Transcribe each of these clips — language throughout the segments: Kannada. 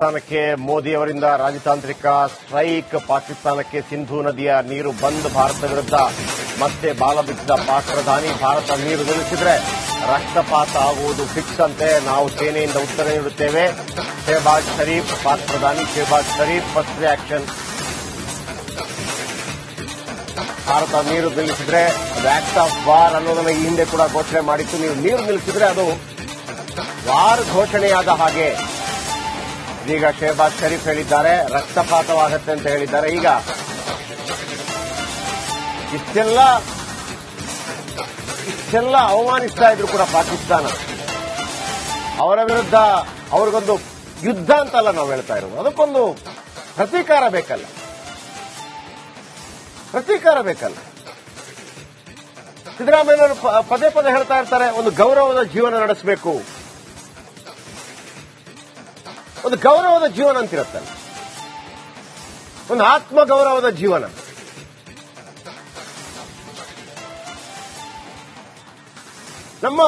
ಪಾಕಿಸ್ತಾನಕ್ಕೆ ಮೋದಿ ಅವರಿಂದ ರಾಜತಾಂತ್ರಿಕ ಸ್ಟ್ರೈಕ್. ಪಾಕಿಸ್ತಾನಕ್ಕೆ ಸಿಂಧೂ ನದಿಯ ನೀರು ಬಂದ್. ಭಾರತ ವಿರುದ್ಧ ಮತ್ತೆ ಬಾಲ ಬಿದ್ದ ಪಾಕ್ ಪ್ರಧಾನಿ. ಭಾರತ ನೀರು ನಿಲ್ಲಿಸಿದ್ರೆ ರಕ್ತಪಾತ ಆಗುವುದು ಫಿಕ್ಸ್ ಅಂತೆ. ನಾವು ಸೇನೆಯಿಂದ ಉತ್ತರ ನೀಡುತ್ತೇವೆ. ಶೆಹಬಾಜ್ ಶರೀಫ್, ಪಾಕ್ ಪ್ರಧಾನಿ ಶೆಹಬಾಜ್ ಶರೀಫ್ ಫಸ್ಟ್ ರಿಯಾಕ್ಷನ್. ಭಾರತ ನೀರು ನಿಲ್ಲಿಸಿದ್ರೆ ಅದು ಆಕ್ಟ್ ಆಫ್ ವಾರ್ ಅನ್ನೋದನ್ನ ಈ ಹಿಂದೆ ಕೂಡ ಘೋಷಣೆ ಮಾಡಿತ್ತು. ನೀವು ನೀರು ನಿಲ್ಲಿಸಿದ್ರೆ ಅದು ವಾರ್ ಘೋಷಣೆಯಾದ ಹಾಗೆ. ಈಗ ಶೆಹಬಾಜ್ ಶರೀಫ್ ಹೇಳಿದ್ದಾರೆ ರಕ್ತಪಾತವಾಗತ್ತೆ ಅಂತ ಹೇಳಿದ್ದಾರೆ. ಈಗ ಇಷ್ಟೆಲ್ಲ ಅವಮಾನಿಸ್ತಾ ಇದ್ರು ಕೂಡ ಪಾಕಿಸ್ತಾನ ಅವರ ವಿರುದ್ಧ ಅವ್ರಿಗೊಂದು ಯುದ್ಧ ಅಂತಲ್ಲ ನಾವು ಹೇಳ್ತಾ ಇರೋದು. ಅದಕ್ಕೊಂದು ಪ್ರತೀಕಾರ ಬೇಕಲ್ಲ. ಸಿದ್ದರಾಮಯ್ಯನವರು ಪದೇ ಪದೇ ಹೇಳ್ತಾ ಇರ್ತಾರೆ ಒಂದು ಗೌರವದ ಜೀವನ ನಡೆಸಬೇಕು. ಒಂದು ಗೌರವದ ಜೀವನ ಅಂತಿರುತ್ತಲ್ಲ, ಒಂದು ಆತ್ಮಗೌರವದ ಜೀವನ. ನಮ್ಮ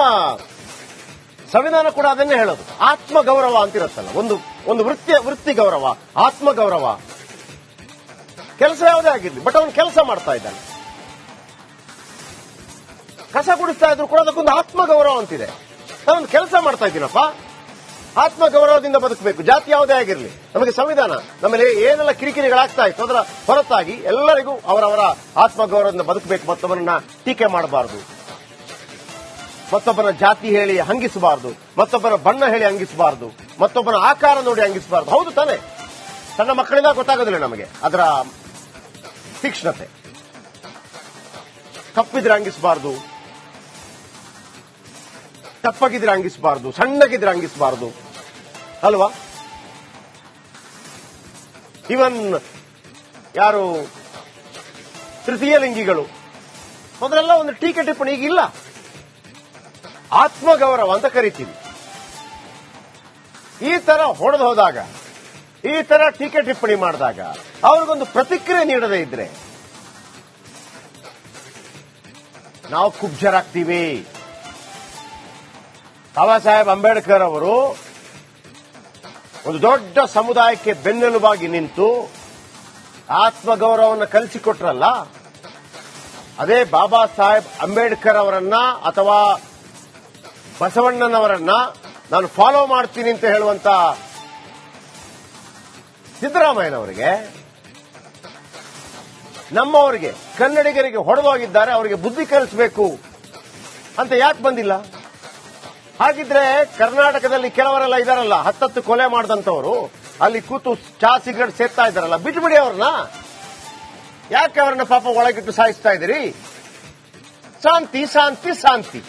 ಸಂವಿಧಾನ ಕೂಡ ಅದನ್ನೇ ಹೇಳೋದು. ಆತ್ಮಗೌರವ ಅಂತಿರುತ್ತಲ್ಲ, ಒಂದು ವೃತ್ತಿ ಗೌರವ, ಆತ್ಮಗೌರವ. ಕೆಲಸ ಯಾವುದೇ ಆಗಿರ್ಲಿ, ಬಟ್ ಅವನು ಕೆಲಸ ಮಾಡ್ತಾ ಇದ್ದಾನೆ. ಕಸ ಗುಡಿಸ್ತಾ ಇದ್ರು ಕೂಡ ಅದಕ್ಕೊಂದು ಆತ್ಮಗೌರವ ಅಂತಿದೆ. ನಾನೊಂದು ಕೆಲಸ ಮಾಡ್ತಾ ಇದ್ದೀನಪ್ಪ, ಆತ್ಮಗೌರವದಿಂದ ಬದುಕಬೇಕು. ಜಾತಿ ಯಾವುದೇ ಆಗಿರಲಿ, ನಮಗೆ ಸಂವಿಧಾನ ನಮ್ಮಲ್ಲಿ ಏನೆಲ್ಲ ಕಿರಿಕಿರಿಗಳಾಗ್ತಾ ಇತ್ತು ಅದರ ಹೊರತಾಗಿ ಎಲ್ಲರಿಗೂ ಅವರವರ ಆತ್ಮಗೌರವದಿಂದ ಬದುಕಬೇಕು. ಮತ್ತೊಬ್ಬರನ್ನ ಟೀಕೆ ಮಾಡಬಾರದು, ಮತ್ತೊಬ್ಬನ ಜಾತಿ ಹೇಳಿ ಹಂಗಿಸಬಾರದು, ಮತ್ತೊಬ್ಬನ ಬಣ್ಣ ಹೇಳಿ ಹಂಗಿಸಬಾರದು, ಮತ್ತೊಬ್ಬನ ಆಕಾರ ನೋಡಿ ಹಂಗಿಸಬಾರದು. ಹೌದು ತಾನೆ? ಸಣ್ಣ ಮಕ್ಕಳಿಂದ ಗೊತ್ತಾಗೋದಿಲ್ಲ ನಮಗೆ ಅದರ ತೀಕ್ಷ್ಣತೆ. ಕಪ್ಪಿದ್ರೆ ಹಂಗಿಸಬಾರದು, ತಪ್ಪಗಿದ್ರೆ ಹಂಗಿಸಬಾರದು, ಸಣ್ಣಗಿದ್ರೆ ಹಂಗಿಸಬಾರದು ಅಲ್ವಾ? ಇವನ್ ಯಾರು ತೃತೀಯ ಲಿಂಗಿಗಳು ಮೊದಲೆಲ್ಲ ಒಂದು ಟೀಕೆ ಟಿಪ್ಪಣಿ ಈಗಿಲ್ಲ. ಆತ್ಮಗೌರವ ಅಂತ ಕರಿತೀವಿ. ಈ ತರ ಹೊಡೆದು ಹೋದಾಗ, ಈ ತರ ಟೀಕೆ ಟಿಪ್ಪಣಿ ಮಾಡಿದಾಗ ಅವ್ರಿಗೊಂದು ಪ್ರತಿಕ್ರಿಯೆ ನೀಡದೇ ಇದ್ರೆ ನಾವು ಕುಬ್ಜರಾಗ್ತೀವಿ. ಬಾಬಾ ಸಾಹೇಬ್ ಅಂಬೇಡ್ಕರ್ ಅವರು ಒಂದು ದೊಡ್ಡ ಸಮುದಾಯಕ್ಕೆ ಬೆನ್ನೆಲುಬಾಗಿ ನಿಂತು ಆತ್ಮಗೌರವವನ್ನು ಕಲಿಸಿಕೊಟ್ರಲ್ಲ, ಅದೇ ಬಾಬಾ ಸಾಹೇಬ್ ಅಂಬೇಡ್ಕರ್ ಅವರನ್ನ ಅಥವಾ ಬಸವಣ್ಣನವರನ್ನ ನಾನು ಫಾಲೋ ಮಾಡ್ತೀನಿ ಅಂತ ಹೇಳುವಂತ ಸಿದ್ದರಾಮಯ್ಯನವರಿಗೆ, ನಮ್ಮವರಿಗೆ ಕನ್ನಡಿಗರಿಗೆ ಹೊಡೆದೋಗಿದ್ದಾರೆ, ಅವರಿಗೆ ಬುದ್ಧಿ ಕಲಿಸಬೇಕು ಅಂತ ಯಾಕೆ ಬಂದಿಲ್ಲ? ಹಾಗಿದ್ರೆ ಕರ್ನಾಟಕದಲ್ಲಿ ಕೆಲವರೆಲ್ಲ ಇದಾರಲ್ಲ, 10 ಕೊಲೆ ಮಾಡಿದಂತವರು ಅಲ್ಲಿ ಕೂತು ಚಾ ಸಿಗರೇಟ್ ಸೇರ್ತಾ ಇದ್ದಾರಲ್ಲ, ಬಿಟ್ಬಿಡಿ ಅವ್ರನ್ನ. ಯಾಕೆ ಅವರನ್ನ ಪಾಪ ಒಳಗಿಟ್ಟು ಸಾಯಿಸ್ತಾ ಇದ್ದೀರಿ? ಶಾಂತಿ ಶಾಂತಿ ಶಾಂತಿ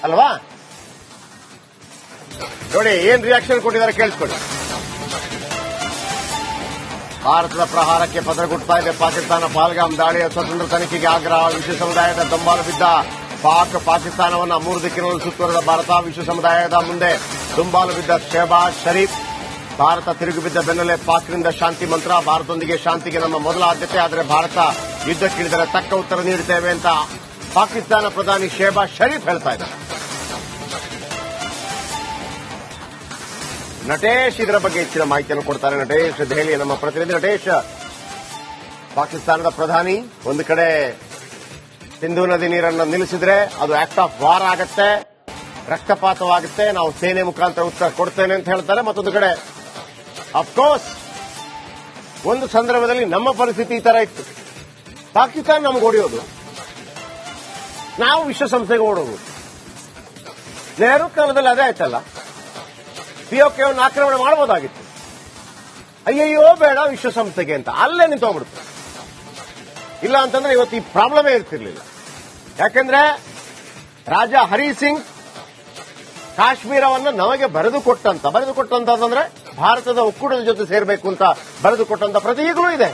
ಅಲ್ವಾ? ನೋಡಿ ಏನ್ ರಿಯಾಕ್ಷನ್ ಕೊಟ್ಟಿದ್ದಾರೆ ಕೇಳಿಸ್ಕೊಳ್ಳಿ. ಭಾರತದ ಪ್ರಹಾರಕ್ಕೆ ಪದರಗುಡ್ತಾ ಇದೆ ಪಾಕಿಸ್ತಾನ. ಪಹಲ್ಗಾಮ್ ದಾಳಿಯ ಸ್ವತಂತ್ರ ತನಿಖೆಗೆ ಆಗ್ರಹ. ವಿಶ್ವ ಸಮುದಾಯದ ದುಂಬಾಲು ಬಿದ್ದ ಪಾಕಿಸ್ತಾನವನ್ನ 3 ದಿಕ್ಕಿನಲ್ಲಿ ಸುತ್ತುವರೆದ ಭಾರತ. ವಿಶ್ವ ಸಮುದಾಯದ ಮುಂದೆ ದುಂಬಾಲು ಬಿದ್ದ ಶೆಹಬಾಜ್ ಶರೀಫ್. ಭಾರತ ತಿರುಗಿ ಬಿದ್ದ ಬೆನ್ನಲ್ಲೇ ಪಾಕ್ನಿಂದ ಶಾಂತಿ ಮಂತ್ರ. ಭಾರತದೊಂದಿಗೆ ಶಾಂತಿಗೆ ನಮ್ಮ ಮೊದಲ ಆದ್ಯತೆ, ಆದರೆ ಭಾರತ ಯುದ್ಧಕ್ಕಿಳಿದರೆ ತಕ್ಕ ಉತ್ತರ ನೀಡುತ್ತೇವೆ ಅಂತ ಪಾಕಿಸ್ತಾನ ಪ್ರಧಾನಿ ಶೆಹಬಾಜ್ ಶರೀಫ್ ಹೇಳ್ತಾ ಇದ್ದಾರೆ. ನಟೇಶ್ ಇದರ ಬಗ್ಗೆ ಹೆಚ್ಚಿನ ಮಾಹಿತಿಯನ್ನು ಕೊಡ್ತಾರೆ. ನಟೇಶ್, ದೆಹಲಿಯ ನಮ್ಮ ಪ್ರತಿನಿಧಿ. ನಟೇಶ್, ಪಾಕಿಸ್ತಾನದ ಪ್ರಧಾನಿ ಒಂದು ಕಡೆ ಸಿಂಧೂ ನದಿ ನೀರನ್ನು ನಿಲ್ಲಿಸಿದ್ರೆ ಅದು ಆಕ್ಟ್ ಆಫ್ ವಾರ್ ಆಗತ್ತೆ, ರಕ್ತಪಾತವಾಗುತ್ತೆ, ನಾವು ಸೇನೆ ಮುಖಾಂತರ ಉತ್ತರ ಕೊಡ್ತೇನೆ ಅಂತ ಹೇಳ್ತಾರೆ. ಮತ್ತೊಂದು ಕಡೆ ಅಫ್ಕೋರ್ಸ್ ಒಂದು ಸಂದರ್ಭದಲ್ಲಿ ನಮ್ಮ ಪರಿಸ್ಥಿತಿ ಈ ತರ ಇತ್ತು. ಪಾಕಿಸ್ತಾನ ನಮ್ಗೆ ಹೊಡೆಯೋದು, ನಾವು ವಿಶ್ವಸಂಸ್ಥೆಗೆ ಓಡೋದು. ನೆಹರು ಕಾಲದಲ್ಲಿ ಅದೇ ಆಯ್ತಲ್ಲ. ಪಿಒಕೆಯನ್ನು ಆಕ್ರಮಣ ಮಾಡಬಹುದಾಗಿತ್ತು. ಅಯ್ಯಯ್ಯೋ ಬೇಡ ವಿಶ್ವಸಂಸ್ಥೆಗೆ ಅಂತ ಅಲ್ಲೇ ನಿಂತೋಗ್ಬಿಡ್ತು. ಇಲ್ಲ ಅಂತಂದ್ರೆ ಇವತ್ತು ಈ ಪ್ರಾಬ್ಲಮೇ ಇರ್ತಿರ್ಲಿಲ್ಲ. ಯಾಕೆಂದ್ರೆ ರಾಜ ಹರಿ ಸಿಂಗ್ ಕಾಶ್ಮೀರವನ್ನು ನಮಗೆ ಬರೆದು ಕೊಟ್ಟಂತಂದ್ರೆ ಭಾರತದ ಒಕ್ಕೂಟದ ಜೊತೆ ಸೇರಬೇಕು ಅಂತ ಬರೆದು ಕೊಟ್ಟಂತ ಪ್ರತಿ ಈಗಲೂ ಇದೆ.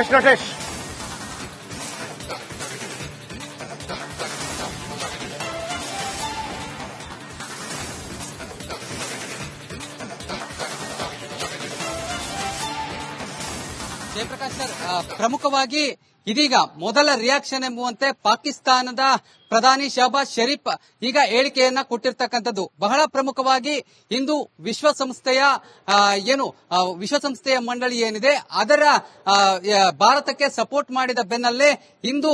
ಎಸ್ ನಟೇಶ್, ಜಯಪ್ರಕಾಶ್ ಸರ್, ಪ್ರಮುಖವಾಗಿ ಇದೀಗ ಮೊದಲ ರಿಯಾಕ್ಷನ್ ಎಂಬುವಂತೆ ಪಾಕಿಸ್ತಾನದ ಪ್ರಧಾನಿ ಶಹಬಾಜ್ ಶರೀಫ್ ಈಗ ಹೇಳಿಕೆಯನ್ನ ಕೊಟ್ಟಿರ್ತಕ್ಕಂಥದ್ದು. ಬಹಳ ಪ್ರಮುಖವಾಗಿ ಇಂದು ವಿಶ್ವಸಂಸ್ಥೆಯ ವಿಶ್ವಸಂಸ್ಥೆಯ ಮಂಡಳಿ ಏನಿದೆ ಅದರ ಭಾರತಕ್ಕೆ ಸಪೋರ್ಟ್ ಮಾಡಿದ ಬೆನ್ನಲ್ಲೇ ಇಂದು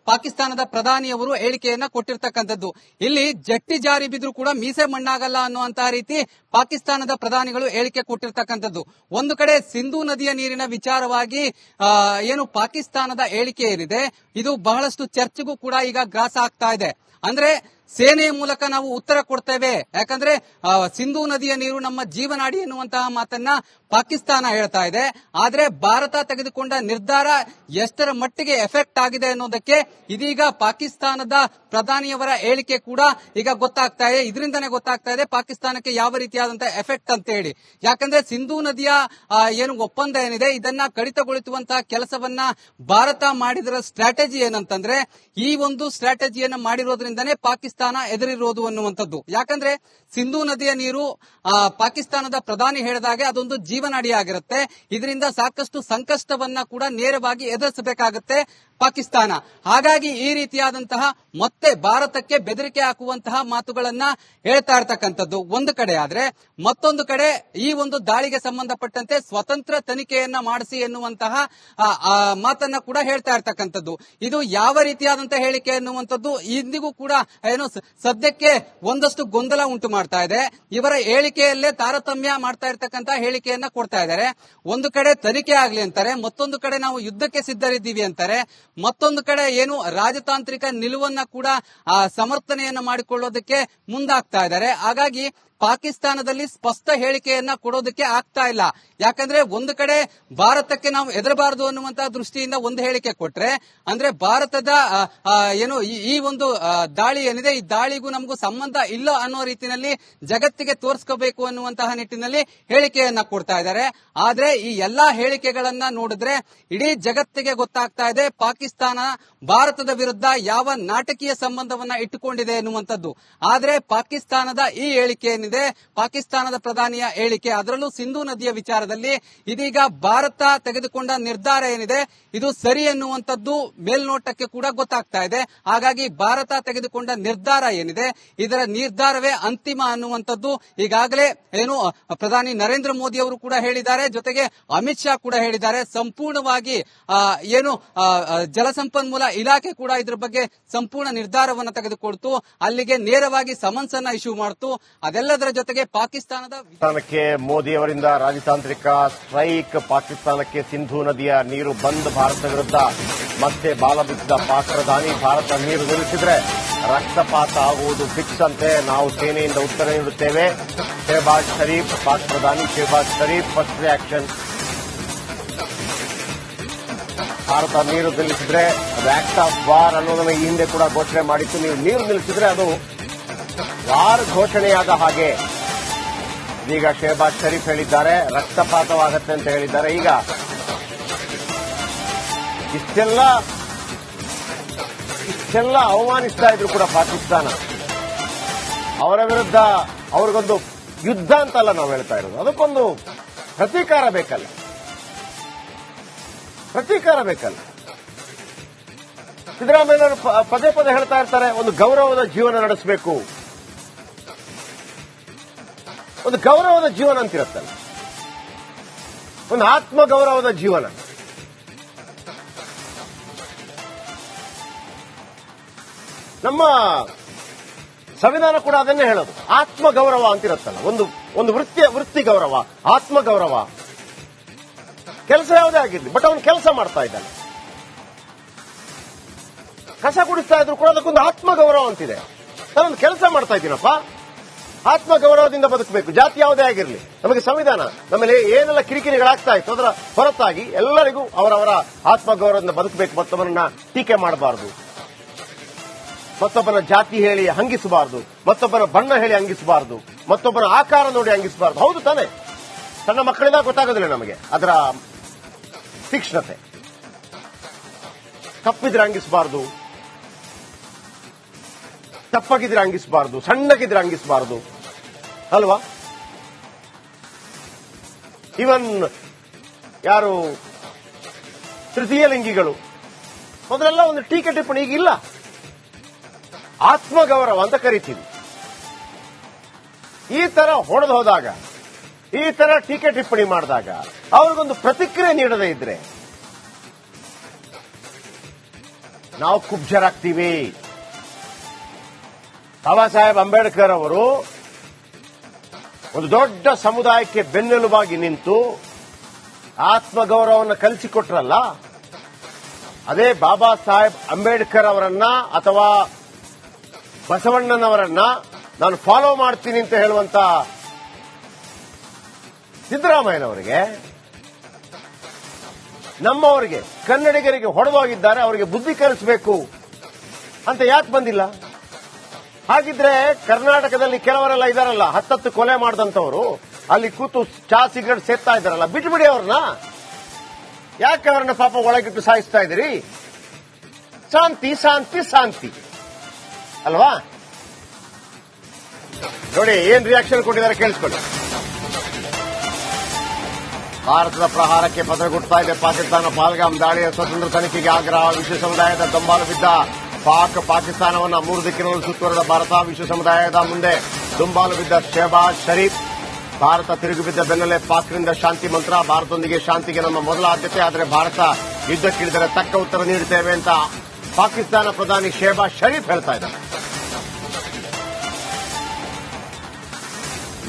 ಪಾಕಿಸ್ತಾನದ ಪ್ರಧಾನಿಯವರು ಹೇಳಿಕೆಯನ್ನ ಕೊಟ್ಟಿರ್ತಕ್ಕಂಥದ್ದು. ಇಲ್ಲಿ ಜಟ್ಟಿ ಜಾರಿ ಬಿದ್ರೂ ಕೂಡ ಮೀಸೆ ಮಣ್ಣಾಗಲ್ಲ ಅನ್ನುವಂತಹ ರೀತಿ ಪಾಕಿಸ್ತಾನದ ಪ್ರಧಾನಿಗಳು ಹೇಳಿಕೆ ಕೊಟ್ಟಿರ್ತಕ್ಕಂಥದ್ದು. ಒಂದು ಕಡೆ ಸಿಂಧೂ ನದಿಯ ನೀರಿನ ವಿಚಾರವಾಗಿ ಪಾಕಿಸ್ತಾನದ ಹೇಳಿಕೆ ಏನಿದೆ ಇದು ಬಹಳಷ್ಟು ಚರ್ಚೆಗೂ ಕೂಡ ಈಗ ಗ್ರಾಸ ಆಗ್ತಾ ಇದೆ. ಅಂದ್ರೆ ಸೇನೆಯ ಮೂಲಕ ನಾವು ಉತ್ತರ ಕೊಡ್ತೇವೆ, ಯಾಕಂದ್ರೆ ಸಿಂಧೂ ನದಿಯ ನೀರು ನಮ್ಮ ಜೀವನಾಡಿ ಎನ್ನುವಂತಹ ಮಾತನ್ನ ಪಾಕಿಸ್ತಾನ ಹೇಳ್ತಾ ಇದೆ. ಆದ್ರೆ ಭಾರತ ತೆಗೆದುಕೊಂಡ ನಿರ್ಧಾರ ಎಷ್ಟರ ಮಟ್ಟಿಗೆ ಎಫೆಕ್ಟ್ ಆಗಿದೆ ಅನ್ನೋದಕ್ಕೆ ಇದೀಗ ಪಾಕಿಸ್ತಾನದ ಪ್ರಧಾನಿಯವರ ಹೇಳಿಕೆ ಕೂಡ ಈಗ ಗೊತ್ತಾಗ್ತಾ ಇದೆ. ಇದರಿಂದನೇ ಗೊತ್ತಾಗ್ತಾ ಇದೆ ಪಾಕಿಸ್ತಾನಕ್ಕೆ ಯಾವ ರೀತಿಯಾದಂತಹ ಎಫೆಕ್ಟ್ ಅಂತ ಹೇಳಿ. ಯಾಕಂದ್ರೆ ಸಿಂಧೂ ನದಿಯ ಒಪ್ಪಂದ ಏನಿದೆ ಇದನ್ನ ಕಡಿತಗೊಳಿಸುವಂತಹ ಕೆಲಸವನ್ನ ಭಾರತ ಮಾಡಿದರ ಸ್ಟ್ರಾಟಜಿ ಏನಂತಂದ್ರೆ ಈ ಒಂದು ಸ್ಟ್ರಾಟಜಿಯನ್ನ ಮಾಡಿರೋದ್ರಿಂದನೇ ಪಾಕಿಸ್ತಾನ ಎದುರಿರೋದು ಅನ್ನುವಂಥದ್ದು. ಯಾಕಂದ್ರೆ ಸಿಂಧೂ ನದಿಯ ನೀರು ಪಾಕಿಸ್ತಾನದ ಪ್ರಧಾನಿ ಹೇಳಿದಾಗೆ ಅದೊಂದು ಜೀವನಾಡಿಯಾಗಿರುತ್ತೆ. ಇದರಿಂದ ಸಾಕಷ್ಟು ಸಂಕಷ್ಟವನ್ನ ಕೂಡ ನೇರವಾಗಿ ಎದುರಿಸಬೇಕಾಗುತ್ತೆ ಪಾಕಿಸ್ತಾನ. ಹಾಗಾಗಿ ಈ ರೀತಿಯಾದಂತಹ ಮತ್ತೆ ಭಾರತಕ್ಕೆ ಬೆದರಿಕೆ ಹಾಕುವಂತಹ ಮಾತುಗಳನ್ನ ಹೇಳ್ತಾ ಇರ್ತಕ್ಕಂಥದ್ದು ಒಂದು ಕಡೆ ಆದ್ರೆ, ಮತ್ತೊಂದು ಕಡೆ ಈ ಒಂದು ದಾಳಿಗೆ ಸಂಬಂಧಪಟ್ಟಂತೆ ಸ್ವತಂತ್ರ ತನಿಖೆಯನ್ನ ಮಾಡಿಸಿ ಎನ್ನುವಂತಹ ಮಾತನ್ನ ಕೂಡ ಹೇಳ್ತಾ ಇರ್ತಕ್ಕಂಥದ್ದು. ಇದು ಯಾವ ರೀತಿಯಾದಂತಹ ಹೇಳಿಕೆ ಎನ್ನುವಂಥದ್ದು ಇಂದಿಗೂ ಕೂಡ ಸದ್ಯಕ್ಕೆ ಒಂದಷ್ಟು ಗೊಂದಲ ಉಂಟು ಮಾಡ್ತಾ ಇದೆ. ಇವರ ಹೇಳಿಕೆಯಲ್ಲೇ ತಾರತಮ್ಯ ಮಾಡ್ತಾ ಇರ್ತಕ್ಕಂತಹ ಹೇಳಿಕೆಯನ್ನ ಕೊಡ್ತಾ ಇದ್ದಾರೆ. ಒಂದು ಕಡೆ ತನಿಖೆ ಆಗ್ಲಿ ಅಂತಾರೆ, ಮತ್ತೊಂದು ಕಡೆ ನಾವು ಯುದ್ಧಕ್ಕೆ ಸಿದ್ಧರಿದ್ದೀವಿ ಅಂತಾರೆ, ಮತ್ತೊಂದು ಕಡೆ ರಾಜತಾಂತ್ರಿಕ ನಿಲುವನ್ನ ಕೂಡ ಸಮರ್ಥನೆಯನ್ನ ಮಾಡಿಕೊಳ್ಳೋದಕ್ಕೆ ಮುಂದಾಗ್ತಾ ಇದ್ದಾರೆ. ಹಾಗಾಗಿ ಪಾಕಿಸ್ತಾನದಲ್ಲಿ ಸ್ಪಷ್ಟ ಹೇಳಿಕೆಯನ್ನ ಕೊಡೋದಕ್ಕೆ ಆಗ್ತಾ ಇಲ್ಲ. ಯಾಕಂದ್ರೆ ಒಂದು ಕಡೆ ಭಾರತಕ್ಕೆ ನಾವು ಎದುರಬಾರದು ಅನ್ನುವಂತಹ ದೃಷ್ಟಿಯಿಂದ ಒಂದು ಹೇಳಿಕೆ ಕೊಟ್ರೆ, ಅಂದ್ರೆ ಭಾರತದ ಈ ಒಂದು ದಾಳಿ ಏನಿದೆ ಈ ದಾಳಿಗೂ ನಮಗೂ ಸಂಬಂಧ ಇಲ್ಲ ಅನ್ನೋ ರೀತಿಯಲ್ಲಿ ಜಗತ್ತಿಗೆ ತೋರಿಸ್ಕೋಬೇಕು ಅನ್ನುವಂತಹ ನಿಟ್ಟಿನಲ್ಲಿ ಹೇಳಿಕೆಯನ್ನ ಕೊಡ್ತಾ ಇದ್ದಾರೆ. ಆದ್ರೆ ಈ ಎಲ್ಲಾ ಹೇಳಿಕೆಗಳನ್ನ ನೋಡಿದ್ರೆ ಇಡೀ ಜಗತ್ತಿಗೆ ಗೊತ್ತಾಗ್ತಾ ಇದೆ ಪಾಕಿಸ್ತಾನ ಭಾರತದ ವಿರುದ್ಧ ಯಾವ ನಾಟಕೀಯ ಸಂಬಂಧವನ್ನ ಇಟ್ಟುಕೊಂಡಿದೆ ಎನ್ನುವಂಥದ್ದು. ಆದ್ರೆ ಪಾಕಿಸ್ತಾನದ ಈ ಹೇಳಿಕೆ ಏನಿದೆ, ಪಾಕಿಸ್ತಾನದ ಪ್ರಧಾನಿಯ ಹೇಳಿಕೆ, ಅದರಲ್ಲೂ ಸಿಂಧೂ ನದಿಯ ವಿಚಾರದಲ್ಲಿ ಇದೀಗ ಭಾರತ ತೆಗೆದುಕೊಂಡ ನಿರ್ಧಾರ ಏನಿದೆ ಇದು ಸರಿ ಎನ್ನುವಂಥದ್ದು ಮೇಲ್ನೋಟಕ್ಕೆ ಕೂಡ ಗೊತ್ತಾಗ್ತಾ ಇದೆ. ಹಾಗಾಗಿ ಭಾರತ ತೆಗೆದುಕೊಂಡ ನಿರ್ಧಾರ ಏನಿದೆ ಇದರ ನಿರ್ಧಾರವೇ ಅಂತಿಮ ಅನ್ನುವಂಥದ್ದು ಈಗಾಗಲೇ ಪ್ರಧಾನಿ ನರೇಂದ್ರ ಮೋದಿ ಅವರು ಕೂಡ ಹೇಳಿದ್ದಾರೆ, ಜೊತೆಗೆ ಅಮಿತ್ ಶಾ ಕೂಡ ಹೇಳಿದ್ದಾರೆ. ಸಂಪೂರ್ಣವಾಗಿ ಜಲಸಂಪನ್ಮೂಲ ಇಲಾಖೆ ಕೂಡ ಇದ್ರ ಬಗ್ಗೆ ಸಂಪೂರ್ಣ ನಿರ್ಧಾರವನ್ನು ತೆಗೆದುಕೊಡ್ತು, ಅಲ್ಲಿಗೆ ನೇರವಾಗಿ ಸಮನ್ಸ್ ಅನ್ನ ಇಶ್ಯೂ ಮಾಡ್ತು. ಅದೆಲ್ಲದರ ಜೊತೆಗೆ ಪಾಕಿಸ್ತಾನಕ್ಕೆ ಮೋದಿ ಅವರಿಂದ ರಾಜತಾಂತ್ರಿಕ ಸ್ಟ್ರೈಕ್, ಪಾಕಿಸ್ತಾನಕ್ಕೆ ಸಿಂಧೂ ನದಿಯ ನೀರು ಬಂದ್, ಭಾರತ ವಿರುದ್ಧ ಮತ್ತೆ ಬಾಲ ಬಿದ್ದ ಪಾಕ್ ಪ್ರಧಾನಿ, ಭಾರತ ನೀರು ನಿಲ್ಲಿಸಿದ್ರೆ ರಕ್ತಪಾತ ಆಗುವುದು ಫಿಕ್ಸ್ ಅಂತೆ, ನಾವು ಸೇನೆಯಿಂದ ಉತ್ತರ ನೀಡುತ್ತೇವೆ. ಶಹಬಾಜ್ ಶರೀಫ್, ಪಾಕ್ ಪ್ರಧಾನಿ ಶಹಬಾಜ್ ಶರೀಫ್ ಫಸ್ಟ್ ರಿಯಾಕ್ಷನ್. ಭಾರತ ನೀರು ನಿಲ್ಲಿಸಿದ್ರೆ ಅದು ಆಕ್ಟ್ ಆಫ್ ವಾರ್ ಅನ್ನೋದನ್ನ ಈ ಹಿಂದೆ ಕೂಡ ಘೋಷಣೆ ಮಾಡಿತ್ತು. ನೀವು ನೀರು ನಿಲ್ಲಿಸಿದ್ರೆ ಅದು ವಾರ್ ಘೋಷಣೆಯಾದ ಹಾಗೆ. ಈಗ ಶಹಬಾಜ್ ಶರೀಫ್ ಹೇಳಿದ್ದಾರೆ ರಕ್ತಪಾತವಾಗತ್ತೆ ಅಂತ ಹೇಳಿದ್ದಾರೆ. ಈಗ ಇಷ್ಟೆಲ್ಲ ಅವಮಾನಿಸ್ತಾ ಇದ್ರು ಕೂಡ ಪಾಕಿಸ್ತಾನ ಅವರ ವಿರುದ್ಧ ಅವ್ರಿಗೊಂದು ಯುದ್ಧ ಅಂತಲ್ಲ ನಾವು ಹೇಳ್ತಾ ಇರೋದು, ಅದಕ್ಕೊಂದು ಪ್ರತೀಕಾರ ಬೇಕಲ್ಲ. ಸಿದ್ದರಾಮಯ್ಯ ಪದೇ ಪದೇ ಹೇಳ್ತಾ ಇರ್ತಾರೆ ಒಂದು ಗೌರವದ ಜೀವನ ನಡೆಸಬೇಕು, ಒಂದು ಗೌರವದ ಜೀವನ ಅಂತಿರುತ್ತಲ್ಲ, ಒಂದು ಆತ್ಮಗೌರವದ ಜೀವನ. ನಮ್ಮ ಸಂವಿಧಾನ ಕೂಡ ಅದನ್ನೇ ಹೇಳೋದು, ಆತ್ಮಗೌರವ ಅಂತಿರುತ್ತಲ್ಲ, ಒಂದು ವೃತ್ತಿ ಗೌರವ, ಆತ್ಮಗೌರವ. ಕೆಲಸ ಯಾವುದೇ ಆಗಿರಲಿ, ಬಟ್ ಅವನು ಕೆಲಸ ಮಾಡ್ತಾ ಇದ್ದಾನೆ, ಕಸ ಗುಡಿಸ್ತಾ ಇದ್ರು ಕೂಡ ಅದಕ್ಕೊಂದು ಆತ್ಮಗೌರವ ಅಂತಿದೆ. ನಾನೊಂದು ಕೆಲಸ ಮಾಡ್ತಾ ಇದ್ದೀನಪ್ಪ, ಆತ್ಮಗೌರವದಿಂದ ಬದುಕಬೇಕು. ಜಾತಿ ಯಾವುದೇ ಆಗಿರಲಿ, ನಮಗೆ ಸಂವಿಧಾನ ನಮ್ಮಲ್ಲಿ ಏನೆಲ್ಲ ಕಿರಿಕಿರಿಗಳಾಗ್ತಾ ಇತ್ತು ಅದರ ಹೊರತಾಗಿ ಎಲ್ಲರಿಗೂ ಅವರವರ ಆತ್ಮಗೌರವದಿಂದ ಬದುಕಬೇಕು. ಮತ್ತೊಬ್ಬರನ್ನ ಟೀಕೆ ಮಾಡಬಾರದು, ಮತ್ತೊಬ್ಬನ ಜಾತಿ ಹೇಳಿ ಹಂಗಿಸಬಾರದು, ಮತ್ತೊಬ್ಬನ ಬಣ್ಣ ಹೇಳಿ ಹಂಗಿಸಬಾರದು, ಮತ್ತೊಬ್ಬನ ಆಕಾರ ನೋಡಿ ಹಂಗಿಸಬಾರದು. ಹೌದು ತಾನೆ, ಸಣ್ಣ ಮಕ್ಕಳಿಂದ ಗೊತ್ತಾಗೋದಿಲ್ಲ ನಮಗೆ ಅದರ ತೀಕ್ಷ್ಣತೆ. ಕಪ್ಪಿದ್ರೆ ಹಂಗಿಸಬಾರದು, ತಪ್ಪಗಿದ್ರೆ ಹಂಗಿಸಬಾರದು, ಸಣ್ಣಗಿದ್ರೆ ಹಂಗಿಸಬಾರದು ಅಲ್ವಾ? ಇವನ್ ಯಾರು ತೃತೀಯ ಲಿಂಗಿಗಳು, ಮೊದಲೆಲ್ಲ ಒಂದು ಟೀಕೆ ಟಿಪ್ಪಣಿ, ಈಗಿಲ್ಲ. ಆತ್ಮಗೌರವ ಅಂತ ಕರಿತೀವಿ. ಈ ತರ ಹೊಡೆದು ಹೋದಾಗ, ಈ ತರ ಟೀಕೆ ಟಿಪ್ಪಣಿ ಮಾಡಿದಾಗ ಅವ್ರಿಗೊಂದು ಪ್ರತಿಕ್ರಿಯೆ ನೀಡದೇ ಇದ್ರೆ ನಾವು ಕುಬ್ಜರಾಗ್ತೀವಿ. ಬಾಬಾ ಸಾಹೇಬ್ ಅಂಬೇಡ್ಕರ್ ಅವರು ಒಂದು ದೊಡ್ಡ ಸಮುದಾಯಕ್ಕೆ ಬೆನ್ನೆಲುಬಾಗಿ ನಿಂತು ಆತ್ಮಗೌರವವನ್ನು ಕಲಿಸಿಕೊಟ್ರಲ್ಲ, ಅದೇ ಬಾಬಾ ಸಾಹೇಬ್ ಅಂಬೇಡ್ಕರ್ ಅವರನ್ನ ಅಥವಾ ಬಸವಣ್ಣನವರನ್ನ ನಾನು ಫಾಲೋ ಮಾಡ್ತೀನಿ ಅಂತ ಹೇಳುವಂತ ಸಿದ್ದರಾಮಯ್ಯನವರಿಗೆ, ನಮ್ಮವರಿಗೆ, ಕನ್ನಡಿಗರಿಗೆ ಹೊಡೆದೋಗಿದ್ದಾರೆ, ಅವರಿಗೆ ಬುದ್ಧಿ ಕಲಿಸಬೇಕು ಅಂತ ಯಾಕೆ ಬಂದಿಲ್ಲ? ಹಾಗಿದ್ರೆ ಕರ್ನಾಟಕದಲ್ಲಿ ಕೆಲವರೆಲ್ಲ ಇದಾರಲ್ಲ, 10 ಕೊಲೆ ಮಾಡಿದಂತವರು, ಅಲ್ಲಿ ಕೂತು ಚಾ ಸಿಗರೇಟ್ ಸೇರ್ತಾ ಇದ್ದಾರಲ್ಲ, ಬಿಟ್ಬಿಡಿ ಅವ್ರನ್ನ. ಯಾಕೆ ಅವ್ರನ್ನ ಪಾಪ ಒಳಗಿಟ್ಟು ಸಾಯಿಸ್ತಾ ಇದ್ದೀರಿ? ಶಾಂತಿ ಶಾಂತಿ ಶಾಂತಿ ಅಲ್ವಾ? ನೋಡಿ ಏನ್ ರಿಯಾಕ್ಷನ್ ಕೊಟ್ಟಿದ್ದಾರೆ ಕೇಳಿಸ್ಕೊಳ್ಳಿ. ಭಾರತದ ಪ್ರಹಾರಕ್ಕೆ ಪದಗುಡ್ತಾ ಇದೆ ಪಾಕಿಸ್ತಾನ. ಪಹಲ್ಗಾಮ್ ದಾಳಿಯ ಸ್ವತಂತ್ರ ತನಿಖೆಗೆ ಆಗ್ರಹ. ವಿಶ್ವ ಸಮುದಾಯದ ದುಂಬಾಲು ಬಿದ್ದ ಪಾಕಿಸ್ತಾನವನ್ನು 3 ದಿಕ್ಕಿನಲ್ಲಿ ಸುತ್ತುವರೆದ ಭಾರತ. ವಿಶ್ವ ಸಮುದಾಯದ ಮುಂದೆ ದುಂಬಾಲು ಬಿದ್ದ ಶಹಬಾಜ್ ಶರೀಫ್. ಭಾರತ ತಿರುಗಿ ಬಿದ್ದ ಬೆನ್ನಲ್ಲೇ ಪಾಕ್ನಿಂದ ಶಾಂತಿ ಮಂತ್ರ. ಭಾರತದೊಂದಿಗೆ ಶಾಂತಿಗೆ ನಮ್ಮ ಮೊದಲ ಆದ್ಯತೆ, ಆದರೆ ಭಾರತ ಯುದ್ಧಕ್ಕಿಳಿದರೆ ತಕ್ಕ ಉತ್ತರ ನೀಡುತ್ತೇವೆ ಅಂತ ಪಾಕಿಸ್ತಾನ ಪ್ರಧಾನಿ ಶಹಬಾಜ್ ಶರೀಫ್ ಹೇಳ್ತಾ ಇದ್ದಾರೆ.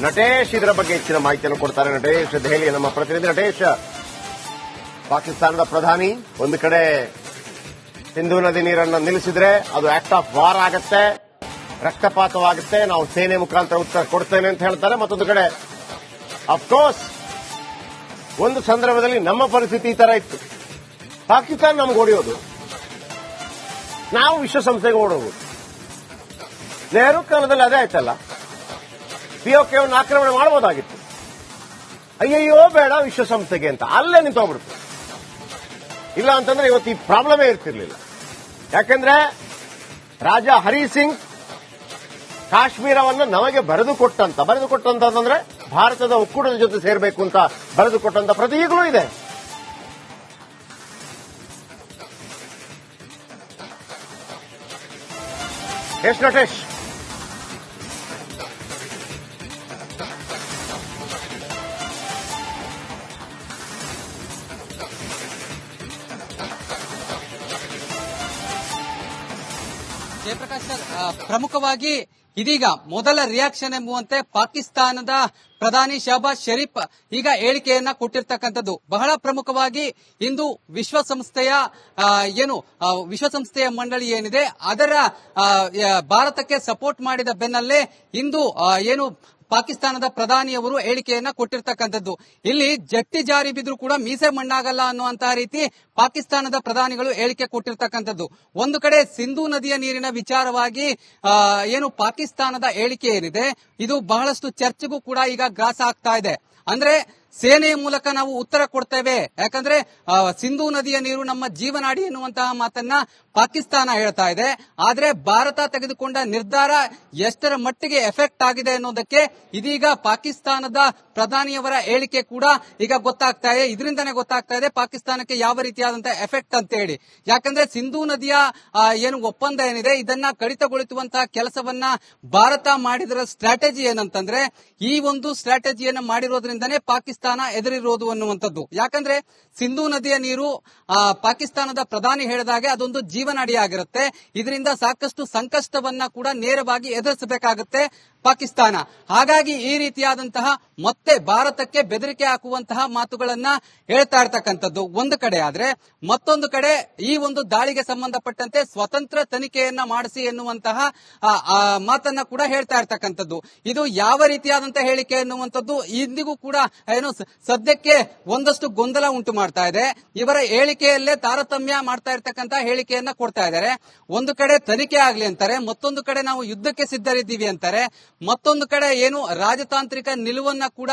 ನಟೇಶ್ ಇದರ ಬಗ್ಗೆ ಹೆಚ್ಚಿನ ಮಾಹಿತಿಯನ್ನು ಕೊಡ್ತಾರೆ. ನಟೇಶ್, ದೆಹಲಿಯ ನಮ್ಮ ಪ್ರತಿನಿಧಿ ನಟೇಶ್. ಪಾಕಿಸ್ತಾನದ ಪ್ರಧಾನಿ ಒಂದು ಕಡೆ ಸಿಂಧೂ ನದಿ ನೀರನ್ನು ನಿಲ್ಲಿಸಿದ್ರೆ ಅದು ಆಕ್ಟ್ ಆಫ್ ವಾರ್ ಆಗತ್ತೆ, ರಕ್ತಪಾತವಾಗುತ್ತೆ, ನಾವು ಸೇನೆ ಮುಖಾಂತರ ಉತ್ತರ ಕೊಡ್ತೇನೆ ಅಂತ ಹೇಳ್ತಾರೆ. ಮತ್ತೊಂದು ಕಡೆ ಅಫ್ಕೋರ್ಸ್ ಒಂದು ಸಂದರ್ಭದಲ್ಲಿ ನಮ್ಮ ಪರಿಸ್ಥಿತಿ ಈ ತರ ಇತ್ತು, ಪಾಕಿಸ್ತಾನ ನಮ್ಗೆ ಹೊಡೆಯೋದು, ನಾವು ವಿಶ್ವಸಂಸ್ಥೆಗೆ ಓಡೋದು. ನೆಹರು ಕಾಲದಲ್ಲಿ ಅದೇ ಆಯ್ತಲ್ಲ, ಪಿಒಕೆಯನ್ನು ಆಕ್ರಮಣ ಮಾಡಬಹುದಾಗಿತ್ತು. ಅಯ್ಯಯ್ಯೋ ಬೇಡ ವಿಶ್ವಸಂಸ್ಥೆಗೆ ಅಂತ ಅಲ್ಲೇ ನಿಂತೋಗ್ಬಿಡ್ತು. ಇಲ್ಲ ಅಂತಂದ್ರೆ ಇವತ್ತು ಈ ಪ್ರಾಬ್ಲಮೇ ಇರ್ತಿರ್ಲಿಲ್ಲ. ಯಾಕೆಂದ್ರೆ ರಾಜ ಹರಿ ಸಿಂಗ್ ಕಾಶ್ಮೀರವನ್ನು ನಮಗೆ ಬರೆದು ಕೊಟ್ಟಂತಂದ್ರೆ ಭಾರತದ ಒಕ್ಕೂಟದ ಜೊತೆ ಸೇರಬೇಕು ಅಂತ ಬರೆದು ಕೊಟ್ಟಂತ ಪ್ರತಿ ಈಗಲೂ ಇದೆ. ಎಸ್ ನಟೇಶ್, ಜಯಪ್ರಕಾಶ್ ಸರ್, ಪ್ರಮುಖವಾಗಿ ಇದೀಗ ಮೊದಲ ರಿಯಾಕ್ಷನ್ ಎಂಬುವಂತೆ ಪಾಕಿಸ್ತಾನದ ಪ್ರಧಾನಿ ಶಹಬಾಜ್ ಶರೀಫ್ ಈಗ ಹೇಳಿಕೆಯನ್ನ ಕೊಟ್ಟಿರ್ತಕ್ಕಂಥದ್ದು ಬಹಳ ಪ್ರಮುಖವಾಗಿ. ಇಂದು ವಿಶ್ವಸಂಸ್ಥೆಯ ವಿಶ್ವಸಂಸ್ಥೆಯ ಮಂಡಳಿ ಏನಿದೆ ಅದರ ಭಾರತಕ್ಕೆ ಸಪೋರ್ಟ್ ಮಾಡಿದ ಬೆನ್ನಲ್ಲೇ ಇಂದು ಪಾಕಿಸ್ತಾನದ ಪ್ರಧಾನಿಯವರು ಹೇಳಿಕೆಯನ್ನ ಕೊಟ್ಟಿರ್ತಕ್ಕಂಥದ್ದು. ಇಲ್ಲಿ ಜಟ್ಟಿ ಜಾರಿ ಬಿದ್ರೂ ಕೂಡ ಮೀಸೆ ಮಣ್ಣಾಗಲ್ಲ ಅನ್ನುವಂತಹ ರೀತಿ ಪಾಕಿಸ್ತಾನದ ಪ್ರಧಾನಿಗಳು ಹೇಳಿಕೆ ಕೊಟ್ಟಿರ್ತಕ್ಕಂಥದ್ದು. ಒಂದು ಕಡೆ ಸಿಂಧೂ ನದಿಯ ನೀರಿನ ವಿಚಾರವಾಗಿ ಪಾಕಿಸ್ತಾನದ ಹೇಳಿಕೆ ಏನಿದೆ ಇದು ಬಹಳಷ್ಟು ಚರ್ಚೆಗೂ ಕೂಡ ಈಗ ಗ್ರಾಸ ಆಗ್ತಾ ಇದೆ. ಅಂದ್ರೆ ಸೇನೆಯ ಮೂಲಕ ನಾವು ಉತ್ತರ ಕೊಡ್ತೇವೆ, ಯಾಕಂದ್ರೆ ಸಿಂಧೂ ನದಿಯ ನೀರು ನಮ್ಮ ಜೀವನಾಡಿ ಎನ್ನುವಂತಹ ಮಾತನ್ನ ಪಾಕಿಸ್ತಾನ ಹೇಳ್ತಾ ಇದೆ. ಆದ್ರೆ ಭಾರತ ತೆಗೆದುಕೊಂಡ ನಿರ್ಧಾರ ಎಷ್ಟರ ಮಟ್ಟಿಗೆ ಎಫೆಕ್ಟ್ ಆಗಿದೆ ಅನ್ನೋದಕ್ಕೆ ಇದೀಗ ಪಾಕಿಸ್ತಾನದ ಪ್ರಧಾನಿಯವರ ಹೇಳಿಕೆ ಕೂಡ ಈಗ ಗೊತ್ತಾಗ್ತಾ ಇದೆ. ಇದರಿಂದನೇ ಗೊತ್ತಾಗ್ತಾ ಇದೆ ಪಾಕಿಸ್ತಾನಕ್ಕೆ ಯಾವ ರೀತಿಯಾದಂತಹ ಎಫೆಕ್ಟ್ ಅಂತ ಹೇಳಿ. ಯಾಕಂದ್ರೆ ಸಿಂಧೂ ನದಿಯ ಒಪ್ಪಂದ ಏನಿದೆ ಇದನ್ನ ಕಡಿತಗೊಳಿಸುವಂತಹ ಕೆಲಸವನ್ನ ಭಾರತ ಮಾಡಿದರ ಸ್ಟ್ರಾಟಜಿ ಏನಂತಂದ್ರೆ ಈ ಒಂದು ಸ್ಟ್ರಾಟಜಿಯನ್ನ ಮಾಡಿರೋದ್ರಿಂದನೇ ಪಾಕಿಸ್ತಾನ ಎದುರಿರೋದು ಅನ್ನುವಂಥದ್ದು. ಯಾಕಂದ್ರೆ ಸಿಂಧೂ ನದಿಯ ನೀರು ಪಾಕಿಸ್ತಾನದ ಪ್ರಧಾನಿ ಹೇಳಿದಾಗೆ ಅದೊಂದು ಜೀವನಾಡಿಯಾಗಿರುತ್ತೆ. ಇದರಿಂದ ಸಾಕಷ್ಟು ಸಂಕಷ್ಟವನ್ನ ಕೂಡ ನೇರವಾಗಿ ಎದುರಿಸಬೇಕಾಗುತ್ತೆ ಪಾಕಿಸ್ತಾನ. ಹಾಗಾಗಿ ಈ ರೀತಿಯಾದಂತಹ ಮತ್ತೆ ಭಾರತಕ್ಕೆ ಬೆದರಿಕೆ ಹಾಕುವಂತಹ ಮಾತುಗಳನ್ನ ಹೇಳ್ತಾ ಇರ್ತಕ್ಕಂಥದ್ದು ಒಂದು ಕಡೆ ಆದ್ರೆ, ಮತ್ತೊಂದು ಕಡೆ ಈ ಒಂದು ದಾಳಿಗೆ ಸಂಬಂಧಪಟ್ಟಂತೆ ಸ್ವತಂತ್ರ ತನಿಖೆಯನ್ನ ಮಾಡಿಸಿ ಎನ್ನುವಂತಹ ಮಾತನ್ನ ಕೂಡ ಹೇಳ್ತಾ ಇರ್ತಕ್ಕಂಥದ್ದು. ಇದು ಯಾವ ರೀತಿಯಾದಂತಹ ಹೇಳಿಕೆ ಎನ್ನುವಂಥದ್ದು ಇಂದಿಗೂ ಕೂಡ ಸದ್ಯಕ್ಕೆ ಒಂದಷ್ಟು ಗೊಂದಲ ಉಂಟು ಮಾಡ್ತಾ ಇದೆ. ಇವರ ಹೇಳಿಕೆಯಲ್ಲೇ ತಾರತಮ್ಯ ಮಾಡ್ತಾ ಇರ್ತಕ್ಕಂಥ ಹೇಳಿಕೆಯನ್ನ ಕೊಡ್ತಾ ಇದ್ದಾರೆ. ಒಂದು ಕಡೆ ತನಿಖೆ ಆಗ್ಲಿ ಅಂತಾರೆ, ಮತ್ತೊಂದು ಕಡೆ ನಾವು ಯುದ್ಧಕ್ಕೆ ಸಿದ್ಧರಿದ್ದೀವಿ ಅಂತಾರೆ, ಮತ್ತೊಂದು ಕಡೆ ರಾಜತಾಂತ್ರಿಕ ನಿಲುವನ್ನ ಕೂಡ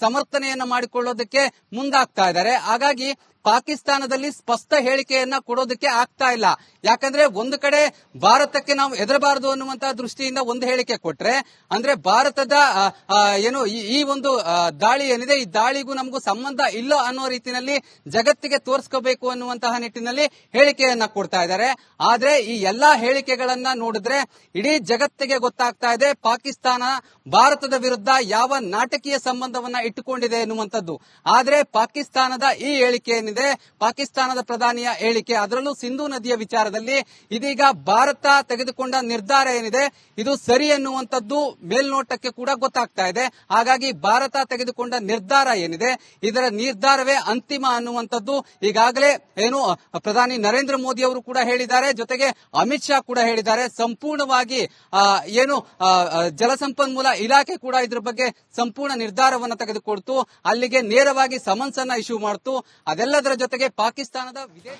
ಸಮರ್ಥನೆಯನ್ನ ಮಾಡಿಕೊಳ್ಳೋದಕ್ಕೆ ಮುಂದಾಗ್ತಾ ಇದ್ದಾರೆ. ಹಾಗಾಗಿ ಪಾಕಿಸ್ತಾನದಲ್ಲಿ ಸ್ಪಷ್ಟ ಹೇಳಿಕೆಯನ್ನ ಕೊಡೋದಕ್ಕೆ ಆಗ್ತಾ ಇಲ್ಲ. ಯಾಕಂದ್ರೆ ಒಂದು ಕಡೆ ಭಾರತಕ್ಕೆ ನಾವು ಹೆದರಬಾರದು ಅನ್ನುವಂತಹ ದೃಷ್ಟಿಯಿಂದ ಒಂದು ಹೇಳಿಕೆ ಕೊಟ್ರೆ, ಅಂದ್ರೆ ಭಾರತದ ಏನು ಈ ಒಂದು ದಾಳಿ ಏನಿದೆ, ಈ ದಾಳಿಗೂ ನಮಗೂ ಸಂಬಂಧ ಇಲ್ಲ ಅನ್ನೋ ರೀತಿಯಲ್ಲಿ ಜಗತ್ತಿಗೆ ತೋರಿಸ್ಕೋಬೇಕು ಅನ್ನುವಂತಹ ನಿಟ್ಟಿನಲ್ಲಿ ಹೇಳಿಕೆಯನ್ನ ಕೊಡ್ತಾ ಇದ್ದಾರೆ. ಆದ್ರೆ ಈ ಎಲ್ಲಾ ಹೇಳಿಕೆಗಳನ್ನ ನೋಡಿದ್ರೆ ಇಡೀ ಜಗತ್ತಿಗೆ ಗೊತ್ತಾಗ್ತಾ ಇದೆ ಪಾಕಿಸ್ತಾನ ಭಾರತದ ವಿರುದ್ಧ ಯಾವ ನಾಟಕೀಯ ಸಂಬಂಧವನ್ನ ಇಟ್ಟುಕೊಂಡಿದೆ ಎನ್ನುವಂಥದ್ದು. ಆದ್ರೆ ಪಾಕಿಸ್ತಾನದ ಈ ಹೇಳಿಕೆ ಏನಿದೆ, ಪಾಕಿಸ್ತಾನದ ಪ್ರಧಾನಿಯ ಹೇಳಿಕೆ, ಅದರಲ್ಲೂ ಸಿಂಧೂ ನದಿಯ ವಿಚಾರದಲ್ಲಿ ಇದೀಗ ಭಾರತ ತೆಗೆದುಕೊಂಡ ನಿರ್ಧಾರ ಏನಿದೆ ಇದು ಸರಿ ಎನ್ನುವಂಥದ್ದು ಮೇಲ್ನೋಟಕ್ಕೆ ಕೂಡ ಗೊತ್ತಾಗ್ತಾ ಇದೆ. ಹಾಗಾಗಿ ಭಾರತ ತೆಗೆದುಕೊಂಡ ನಿರ್ಧಾರ ಏನಿದೆ ಇದರ ನಿರ್ಧಾರವೇ ಅಂತಿಮ ಅನ್ನುವಂಥದ್ದು ಈಗಾಗಲೇ ಏನು ಪ್ರಧಾನಿ ನರೇಂದ್ರ ಮೋದಿ ಅವರು ಕೂಡ ಹೇಳಿದ್ದಾರೆ, ಜೊತೆಗೆ ಅಮಿತ್ ಶಾ ಕೂಡ ಹೇಳಿದ್ದಾರೆ. ಸಂಪೂರ್ಣವಾಗಿ ಏನು ಜಲಸಂಪನ್ಮೂಲ ಇಲಾಖೆ ಕೂಡ ಇದ್ರ ಬಗ್ಗೆ ಸಂಪೂರ್ಣ ನಿರ್ಧಾರವನ್ನು ತೆಗೆದುಕೊಳ್ತು, ಅಲ್ಲಿಗೆ ನೇರವಾಗಿ ಸಮನ್ಸ್ ಅನ್ನ ಇಶ್ಯೂ ಮಾಡ್ತು. ಅದೆಲ್ಲದರ ಜೊತೆಗೆ ಪಾಕಿಸ್ತಾನದ ವಿದೇಶ